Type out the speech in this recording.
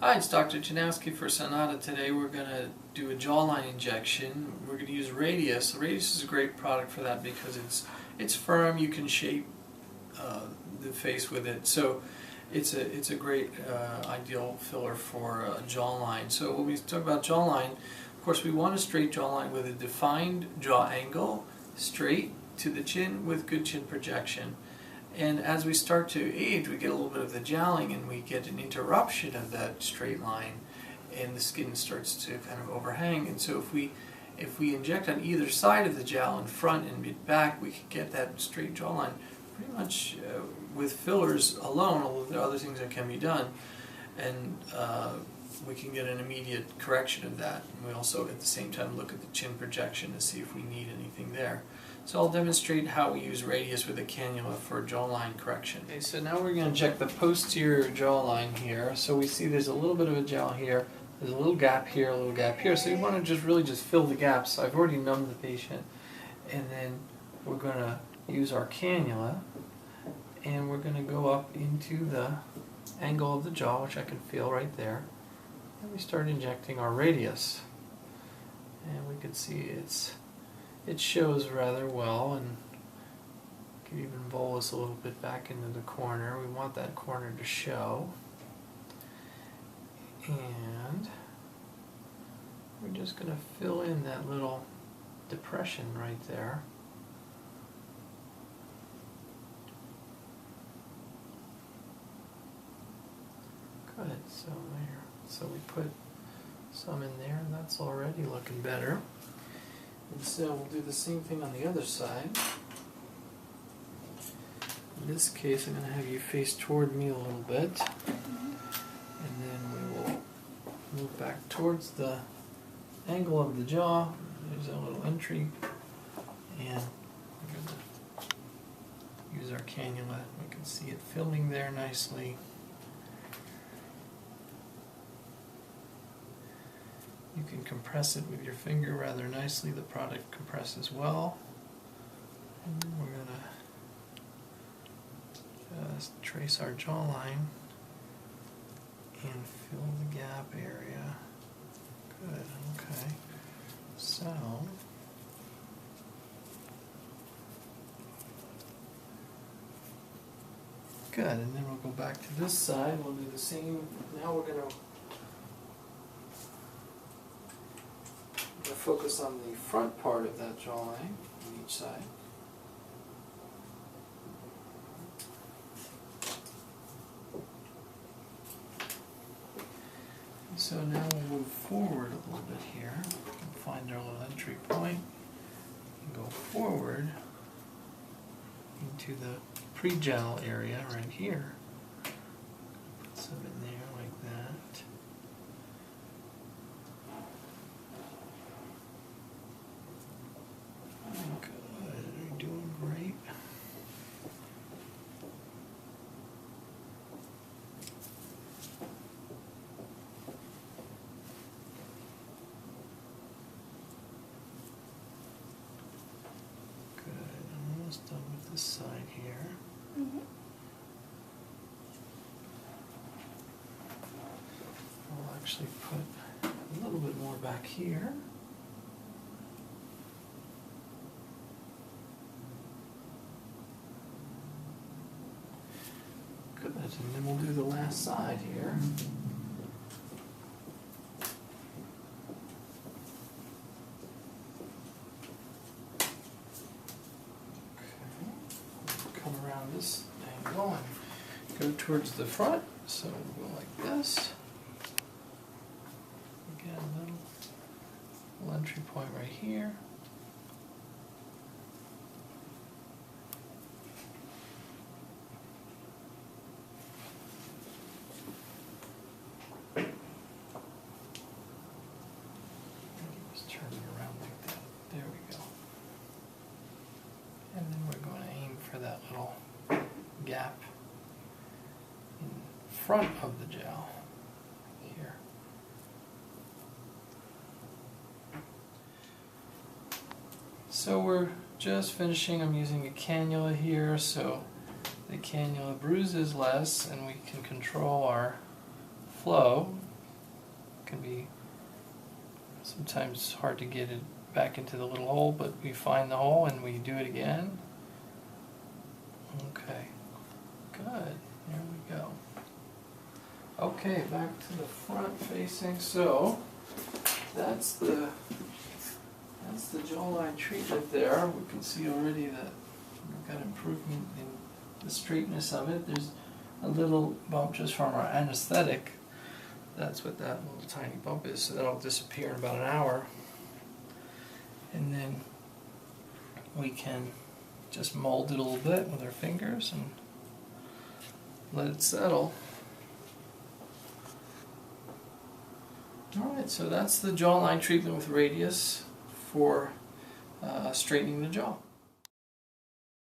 Hi, it's Dr. Janowski for Sonata. Today we're going to do a jawline injection. We're going to use Radius. Radius is a great product for that because it's firm. You can shape the face with it. So it's a great ideal filler for a jawline. So when we talk about jawline, of course we want a straight jawline with a defined jaw angle, straight to the chin with good chin projection. And as we start to age, we get a little bit of the jowling and we get an interruption of that straight line and the skin starts to kind of overhang. And so if we inject on either side of the jowl, in front and mid-back, we can get that straight jawline pretty much with fillers alone, although there are other things that can be done. And we can get an immediate correction of that. And we also at the same time look at the chin projection to see if we need anything there. So I'll demonstrate how we use Radius with a cannula for jawline correction. Okay, so now we're going to check the posterior jawline here. So we see there's a little bit of a jowl here, there's a little gap here, a little gap here. So you want to really fill the gaps. So I've already numbed the patient. And then we're going to use our cannula and we're going to go up into the angle of the jaw, which I can feel right there. And we start injecting our Radius. And we can see it shows rather well, and we can even bolus a little bit back into the corner. We want that corner to show. And we're just going to fill in that little depression right there. Good, so we put some in there, and that's already looking better. And so we'll do the same thing on the other side. In this case, I'm going to have you face toward me a little bit. And then we will move back towards the angle of the jaw. There's a little entry. And we're going to use our cannula. We can see it filling there nicely. You can compress it with your finger rather nicely. The product compresses well. And then we're going to just trace our jawline and fill the gap area. Good, okay. So, good, and then we'll go back to this side. We'll do the same. Now we're going to focus on the front part of that jawline on each side. And so now we'll move forward a little bit here. We'll find our little entry point and go forward into the pre-jowl area right here. Put some in there like that. Done with this side here. I'll actually put a little bit more back here. Good, and then we'll do the last side here. Around this angle and go towards the front, so we'll go like this. Again, a little entry point right here. Just turn it around like that. There we go. And then we're going to aim for that little gap in front of the jowl here. So we're just finishing. I'm using a cannula here, so the cannula bruises less and we can control our flow can be sometimes hard to get it back into the little hole, but we find the hole and we do it again. Okay, good, there we go. Okay, back to the front facing. So that's the jawline treatment there. We can see already that we've got improvement in the straightness of it. There's a little bump just from our anesthetic. That's what that little tiny bump is, so that'll disappear in about an hour. And then we can just mold it a little bit with our fingers and let it settle. Alright, so that's the jawline treatment with Radius for straightening the jaw.